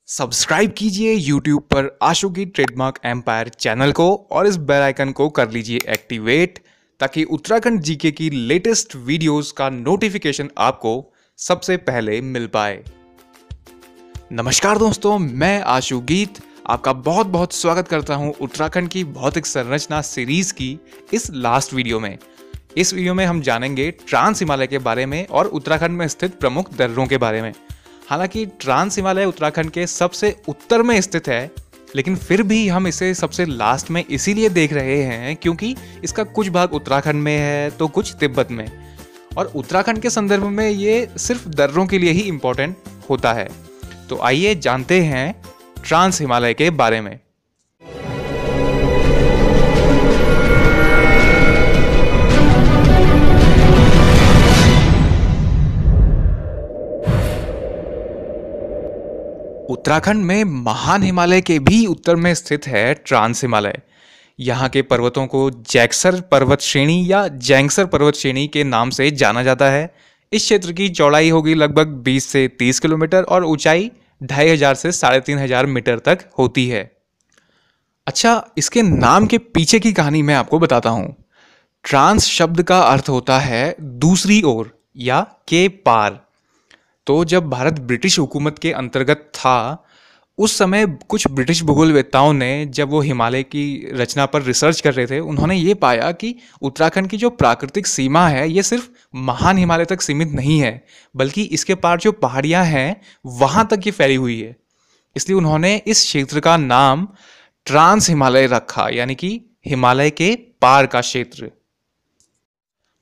Subscribe कीजिए YouTube पर आशु की ट्रेडमार्क एम्पायर चैनल को और इस बेल आइकन को कर लीजिए एक्टिवेट ताकि उत्तराखंड जीके की लेटेस्ट वीडियोस का नोटिफिकेशन आपको सबसे पहले मिल पाए। नमस्कार दोस्तों, मैं आशु गीत आपका बहुत बहुत स्वागत करता हूं उत्तराखंड की भौतिक संरचना सीरीज की इस लास्ट वीडियो में। इस वीडियो में हम जानेंगे ट्रांस हिमालय के बारे में और उत्तराखंड में स्थित प्रमुख दर्रों के बारे में। हालांकि ट्रांस हिमालय उत्तराखंड के सबसे उत्तर में स्थित है, लेकिन फिर भी हम इसे सबसे लास्ट में इसीलिए देख रहे हैं क्योंकि इसका कुछ भाग उत्तराखंड में है तो कुछ तिब्बत में, और उत्तराखंड के संदर्भ में ये सिर्फ दर्रों के लिए ही इम्पोर्टेंट होता है। तो आइए जानते हैं ट्रांस हिमालय के बारे में। उत्तराखंड में महान हिमालय के भी उत्तर में स्थित है ट्रांस हिमालय। यहाँ के पर्वतों को जैक्सर पर्वत श्रेणी या जैंगसर पर्वत श्रेणी के नाम से जाना जाता है। इस क्षेत्र की चौड़ाई होगी लगभग 20 से 30 किलोमीटर और ऊंचाई 2500 से 3500 मीटर तक होती है। अच्छा, इसके नाम के पीछे की कहानी मैं आपको बताता हूँ। ट्रांस शब्द का अर्थ होता है दूसरी ओर या के पार। तो जब भारत ब्रिटिश हुकूमत के अंतर्गत था, उस समय कुछ ब्रिटिश भूगोलवेत्ताओं ने जब वो हिमालय की रचना पर रिसर्च कर रहे थे, उन्होंने ये पाया कि उत्तराखंड की जो प्राकृतिक सीमा है ये सिर्फ महान हिमालय तक सीमित नहीं है, बल्कि इसके पार जो पहाड़ियाँ हैं वहाँ तक ये फैली हुई है। इसलिए उन्होंने इस क्षेत्र का नाम ट्रांस हिमालय रखा, यानी कि हिमालय के पार का क्षेत्र।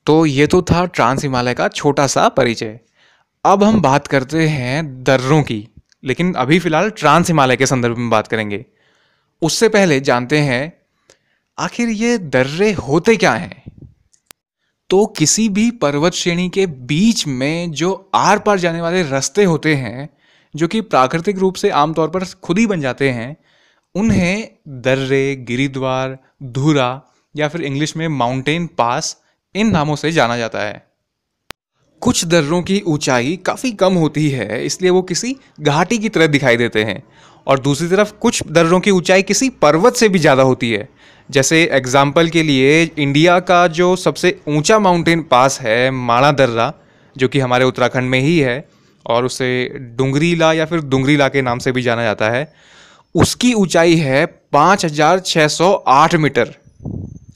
तो ये तो था ट्रांस हिमालय का छोटा सा परिचय। अब हम बात करते हैं दर्रों की, लेकिन अभी फिलहाल ट्रांस हिमालय के संदर्भ में बात करेंगे। उससे पहले जानते हैं आखिर ये दर्रे होते क्या हैं। तो किसी भी पर्वत श्रेणी के बीच में जो आर पार जाने वाले रास्ते होते हैं, जो कि प्राकृतिक रूप से आमतौर पर खुद ही बन जाते हैं, उन्हें दर्रे, गिरिद्वार, धुरा या फिर इंग्लिश में माउंटेन पास, इन नामों से जाना जाता है। कुछ दर्रों की ऊंचाई काफ़ी कम होती है, इसलिए वो किसी घाटी की तरह दिखाई देते हैं, और दूसरी तरफ कुछ दर्रों की ऊंचाई किसी पर्वत से भी ज़्यादा होती है। जैसे एग्जाम्पल के लिए इंडिया का जो सबसे ऊंचा माउंटेन पास है माणा दर्रा, जो कि हमारे उत्तराखंड में ही है और उसे डुंगरीला या फिर डुंगरीला के नाम से भी जाना जाता है, उसकी ऊंचाई है 5608 मीटर।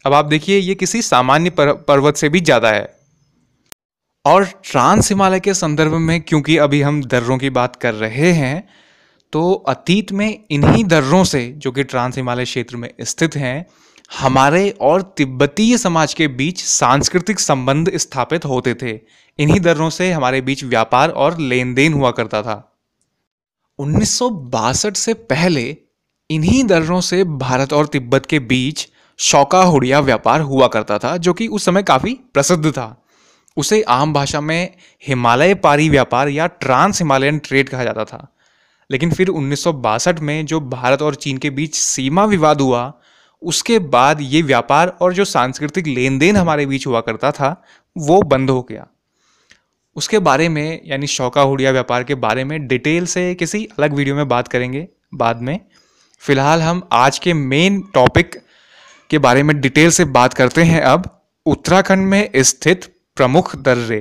अब आप देखिए, ये किसी सामान्य पर्वत से भी ज़्यादा है। और ट्रांस हिमालय के संदर्भ में क्योंकि अभी हम दर्रों की बात कर रहे हैं, तो अतीत में इन्हीं दर्रों से, जो कि ट्रांस हिमालय क्षेत्र में स्थित हैं, हमारे और तिब्बतीय समाज के बीच सांस्कृतिक संबंध स्थापित होते थे। इन्हीं दर्रों से हमारे बीच व्यापार और लेन देन हुआ करता था। 1962 से पहले इन्हीं दर्रों से भारत और तिब्बत के बीच शौकाहुड़िया व्यापार हुआ करता था, जो कि उस समय काफ़ी प्रसिद्ध था। उसे आम भाषा में हिमालय पारी व्यापार या ट्रांस हिमालयन ट्रेड कहा जाता था। लेकिन फिर 1962 में जो भारत और चीन के बीच सीमा विवाद हुआ, उसके बाद ये व्यापार और जो सांस्कृतिक लेन देन हमारे बीच हुआ करता था वो बंद हो गया। उसके बारे में, यानी शौकाहुड़िया व्यापार के बारे में डिटेल से किसी अलग वीडियो में बात करेंगे बाद में। फिलहाल हम आज के मेन टॉपिक के बारे में डिटेल से बात करते हैं। अब उत्तराखंड में स्थित प्रमुख दर्रे।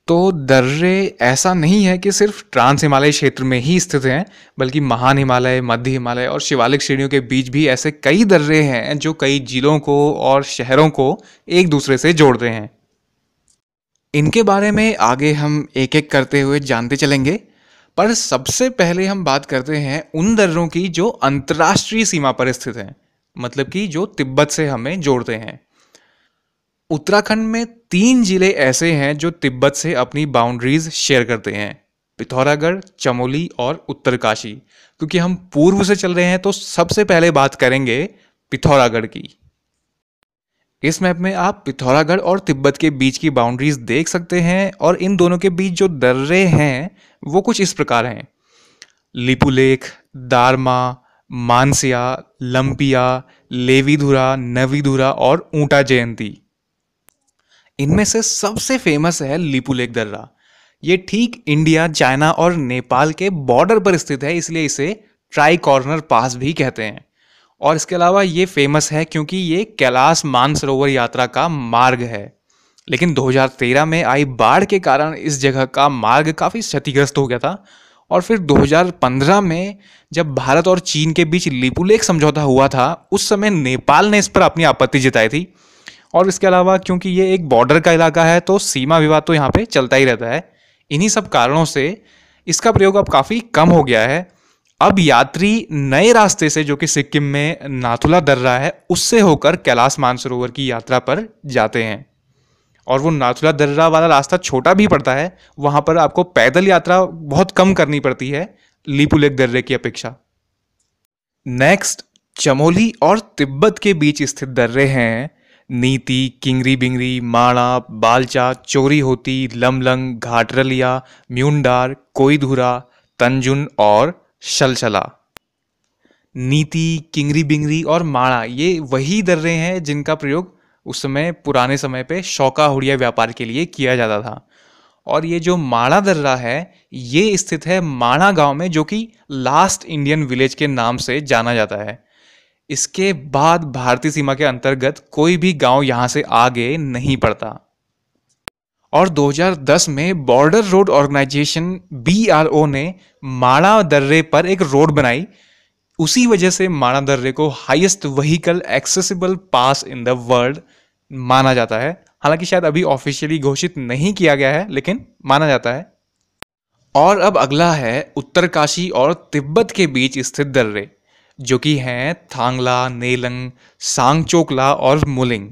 तो दर्रे ऐसा नहीं है कि सिर्फ ट्रांस हिमालय क्षेत्र में ही स्थित हैं, बल्कि महान हिमालय, मध्य हिमालय और शिवालिक श्रेणियों के बीच भी ऐसे कई दर्रे हैं जो कई जिलों को और शहरों को एक दूसरे से जोड़ते हैं। इनके बारे में आगे हम एक एक करते हुए जानते चलेंगे, पर सबसे पहले हम बात करते हैं उन दर्रों की जो अंतर्राष्ट्रीय सीमा पर स्थित हैं, मतलब कि जो तिब्बत से हमें जोड़ते हैं। उत्तराखंड में 3 जिले ऐसे हैं जो तिब्बत से अपनी बाउंड्रीज शेयर करते हैं: पिथौरागढ़, चमोली और उत्तरकाशी। क्योंकि हम पूर्व से चल रहे हैं तो सबसे पहले बात करेंगे पिथौरागढ़ की। इस मैप में आप पिथौरागढ़ और तिब्बत के बीच की बाउंड्रीज देख सकते हैं, और इन दोनों के बीच जो दर्रे हैं वो कुछ इस प्रकार हैं: लिपुलेख, दारमा, मानसिया, लंपिया, लेवीधुरा, नवीधुरा और ऊंटा जयंती। इनमें से सबसे फेमस है लिपुलेख दर्रा। ये ठीक इंडिया, चाइना और नेपाल के बॉर्डर पर स्थित है, इसलिए इसे ट्राई कॉर्नर पास भी कहते हैं। और इसके अलावा ये फेमस है क्योंकि ये कैलाश मानसरोवर यात्रा का मार्ग है। लेकिन 2013 में आई बाढ़ के कारण इस जगह का मार्ग काफ़ी क्षतिग्रस्त हो गया था। और फिर 2015 में जब भारत और चीन के बीच लिपुलेख समझौता हुआ था, उस समय नेपाल ने इस पर अपनी आपत्ति जताई थी। और इसके अलावा क्योंकि ये एक बॉर्डर का इलाका है तो सीमा विवाद तो यहाँ पे चलता ही रहता है। इन्हीं सब कारणों से इसका प्रयोग अब काफ़ी कम हो गया है। अब यात्री नए रास्ते से, जो कि सिक्किम में नाथुला दर्रा है, उससे होकर कैलाश मानसरोवर की यात्रा पर जाते हैं। और वो नाथुला दर्रा वाला रास्ता छोटा भी पड़ता है, वहां पर आपको पैदल यात्रा बहुत कम करनी पड़ती है लिपुलेख दर्रे की अपेक्षा। नेक्स्ट, चमोली और तिब्बत के बीच स्थित दर्रे हैं नीति, किंगरी बिंगरी, माणा, बालचा, चोरी होती, लमलंग, घाटरलिया, म्यूंडार, कोईधुरा, तंजुन और शलशला। नीति, किंगरी बिंगरी और माणा ये वही दर्रे हैं जिनका प्रयोग उस समय पुराने समय पे शौका हुड़िया व्यापार के लिए किया जाता था। और ये जो माणा दर्रा है ये स्थित है माणा गांव में, जो कि लास्ट इंडियन विलेज के नाम से जाना जाता है। इसके बाद भारतीय सीमा के अंतर्गत कोई भी गांव यहां से आगे नहीं पड़ता। और 2010 में बॉर्डर रोड ऑर्गेनाइजेशन BRO ने माणा दर्रे पर एक रोड बनाई। उसी वजह से माणा दर्रे को highest vehicle accessible pass in the world माना जाता है। हालांकि शायद अभी ऑफिशियली घोषित नहीं किया गया है, लेकिन माना जाता है। और अब अगला है उत्तरकाशी और तिब्बत के बीच स्थित दर्रे, जो कि हैं थांगला, नेलंग, सांगचोकला और मुलिंग।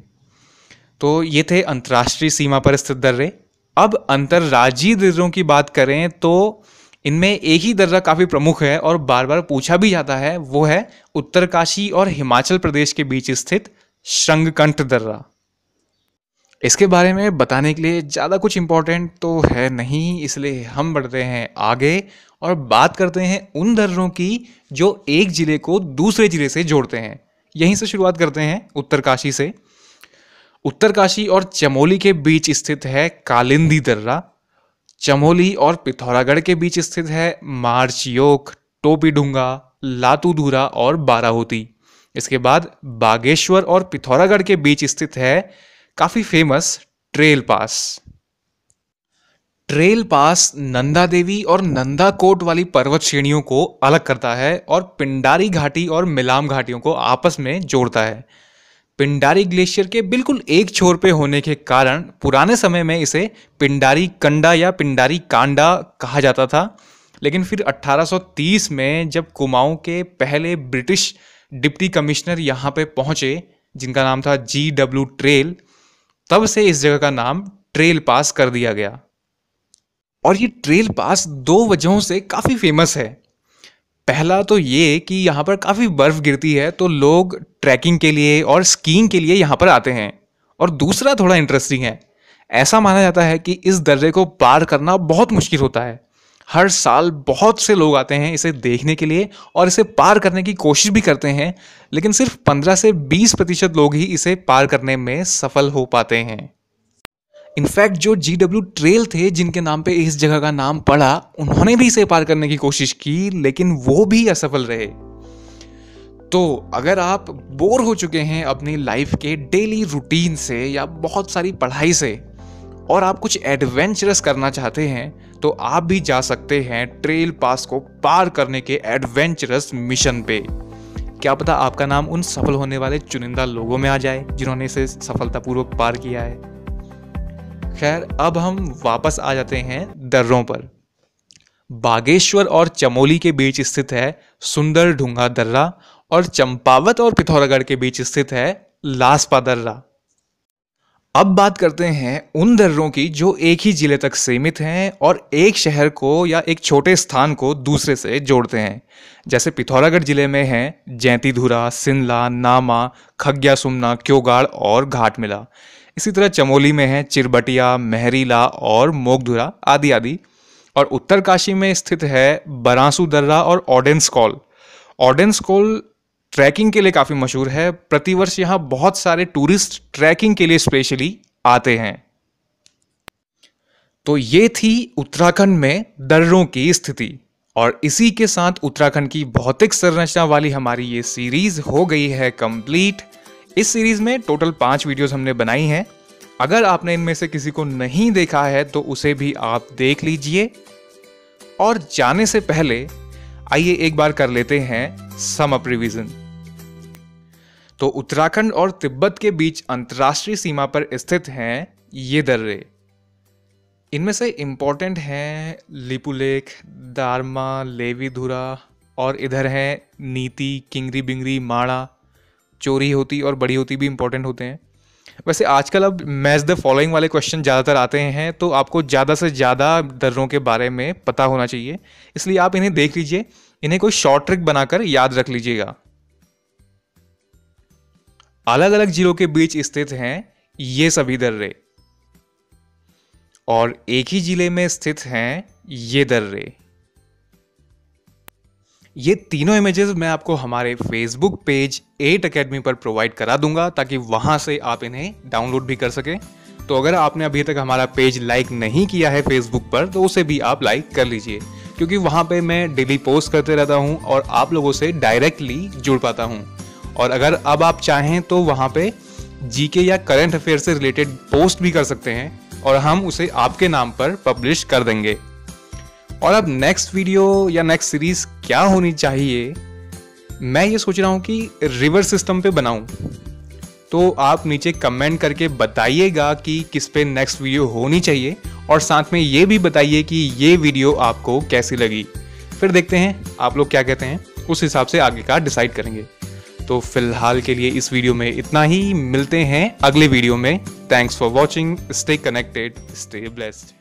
तो ये थे अंतर्राष्ट्रीय सीमा पर स्थित दर्रे। अब अंतर्राज्यीय दर्रों की बात करें तो इनमें एक ही दर्रा काफ़ी प्रमुख है और बार बार पूछा भी जाता है, वो है उत्तरकाशी और हिमाचल प्रदेश के बीच स्थित श्रृंगकंठ दर्रा। इसके बारे में बताने के लिए ज़्यादा कुछ इम्पोर्टेंट तो है नहीं, इसलिए हम बढ़ते हैं आगे और बात करते हैं उन दर्रों की जो एक ज़िले को दूसरे ज़िले से जोड़ते हैं। यहीं से शुरुआत करते हैं, उत्तरकाशी से। उत्तरकाशी और चमोली के बीच स्थित है कालिंदी दर्रा। चमोली और पिथौरागढ़ के बीच स्थित है मार्चयोक, टोपीडुंगा, लातूधुरा और बाराहोती। इसके बाद बागेश्वर और पिथौरागढ़ के बीच स्थित है काफ़ी फेमस ट्रेल पास। ट्रेल पास नंदा देवी और नंदा कोट वाली पर्वत श्रेणियों को अलग करता है और पिंडारी घाटी और मिलाम घाटियों को आपस में जोड़ता है। पिंडारी ग्लेशियर के बिल्कुल एक छोर पे होने के कारण पुराने समय में इसे पिंडारी कंडा या पिंडारी कांडा कहा जाता था। लेकिन फिर 1830 में जब कुमाऊं के पहले ब्रिटिश डिप्टी कमिश्नर यहाँ पे पहुँचे, जिनका नाम था GW ट्रेल, तब से इस जगह का नाम ट्रेल पास कर दिया गया। और ये ट्रेल पास दो वजहों से काफ़ी फेमस है। पहला तो ये कि यहाँ पर काफ़ी बर्फ़ गिरती है तो लोग ट्रैकिंग के लिए और स्कीइंग के लिए यहाँ पर आते हैं। और दूसरा थोड़ा इंटरेस्टिंग है, ऐसा माना जाता है कि इस दर्रे को पार करना बहुत मुश्किल होता है। हर साल बहुत से लोग आते हैं इसे देखने के लिए और इसे पार करने की कोशिश भी करते हैं, लेकिन सिर्फ 15 से 20% लोग ही इसे पार करने में सफल हो पाते हैं। इनफैक्ट जो GW ट्रेल थे जिनके नाम पे इस जगह का नाम पड़ा, उन्होंने भी इसे पार करने की कोशिश की, लेकिन वो भी असफल रहे। तो अगर आप बोर हो चुके हैं अपनी लाइफ के डेली रूटीन से या बहुत सारी पढ़ाई से और आप कुछ एडवेंचरस करना चाहते हैं, तो आप भी जा सकते हैं ट्रेल पास को पार करने के एडवेंचरस मिशन पे। क्या पता आपका नाम उन सफल होने वाले चुनिंदा लोगों में आ जाए जिन्होंने इसे सफलतापूर्वक पार किया है। खैर, अब हम वापस आ जाते हैं दर्रों पर। बागेश्वर और चमोली के बीच स्थित है सुंदर ढूंगा दर्रा और चंपावत और पिथौरागढ़ के बीच स्थित है लासपा दर्रा। अब बात करते हैं उन दर्रों की जो एक ही जिले तक सीमित हैं और एक शहर को या एक छोटे स्थान को दूसरे से जोड़ते हैं। जैसे पिथौरागढ़ जिले में हैं जैंतीधुरा, सिंदला, नामा, खग्या सुमना, क्योगाड़ और घाटमिला। इसी तरह चमोली में है चिरबटिया, महरीला और मोगधुरा आदि आदि। और उत्तरकाशी में स्थित है बरांसू दर्रा और ऑडेंसकॉल। ऑडेंसकॉल ट्रैकिंग के लिए काफ़ी मशहूर है। प्रतिवर्ष यहाँ बहुत सारे टूरिस्ट ट्रैकिंग के लिए स्पेशली आते हैं। तो ये थी उत्तराखंड में दर्रों की स्थिति, और इसी के साथ उत्तराखंड की भौतिक संरचना वाली हमारी ये सीरीज हो गई है कंप्लीट। इस सीरीज में टोटल 5 वीडियोस हमने बनाई हैं। अगर आपने इनमें से किसी को नहीं देखा है तो उसे भी आप देख लीजिए। और जाने से पहले आइए एक बार कर लेते हैं सम अप रिवीजन। तो उत्तराखंड और तिब्बत के बीच अंतर्राष्ट्रीय सीमा पर स्थित हैं ये दर्रे। इनमें से इम्पोर्टेंट हैं लिपुलेख, दारमा, लेवीधुरा, और इधर है नीति, किंगरी बिंगरी, माड़ा, चोरी होती और बड़ी होती भी इम्पोर्टेंट होते हैं। वैसे आजकल अब मैच द फॉलोइंग वाले क्वेश्चन ज़्यादातर आते हैं, तो आपको ज़्यादा से ज़्यादा दर्रों के बारे में पता होना चाहिए, इसलिए आप इन्हें देख लीजिए। इन्हें कोई शॉर्ट ट्रिक बनाकर याद रख लीजिएगा। अलग अलग जिलों के बीच स्थित हैं ये सभी दर्रे, और एक ही जिले में स्थित हैं ये दर्रे। ये तीनों इमेजेस मैं आपको हमारे फेसबुक पेज 8 अकेडमी पर प्रोवाइड करा दूंगा, ताकि वहां से आप इन्हें डाउनलोड भी कर सकें। तो अगर आपने अभी तक हमारा पेज लाइक नहीं किया है फेसबुक पर, तो उसे भी आप लाइक कर लीजिए, क्योंकि वहां पे मैं डेली पोस्ट करते रहता हूं और आप लोगों से डायरेक्टली जुड़ पाता हूं। और अगर अब आप चाहें तो वहां पे जीके या करंट अफेयर से रिलेटेड पोस्ट भी कर सकते हैं, और हम उसे आपके नाम पर पब्लिश कर देंगे। और अब नेक्स्ट वीडियो या नेक्स्ट सीरीज क्या होनी चाहिए, मैं ये सोच रहा हूं कि रिवर सिस्टम पे बनाऊं। तो आप नीचे कमेंट करके बताइएगा कि किस पे नेक्स्ट वीडियो होनी चाहिए, और साथ में ये भी बताइए कि ये वीडियो आपको कैसी लगी। फिर देखते हैं आप लोग क्या कहते हैं, उस हिसाब से आगे का डिसाइड करेंगे। तो फिलहाल के लिए इस वीडियो में इतना ही, मिलते हैं अगले वीडियो में। Thanks for watching, stay connected, stay blessed.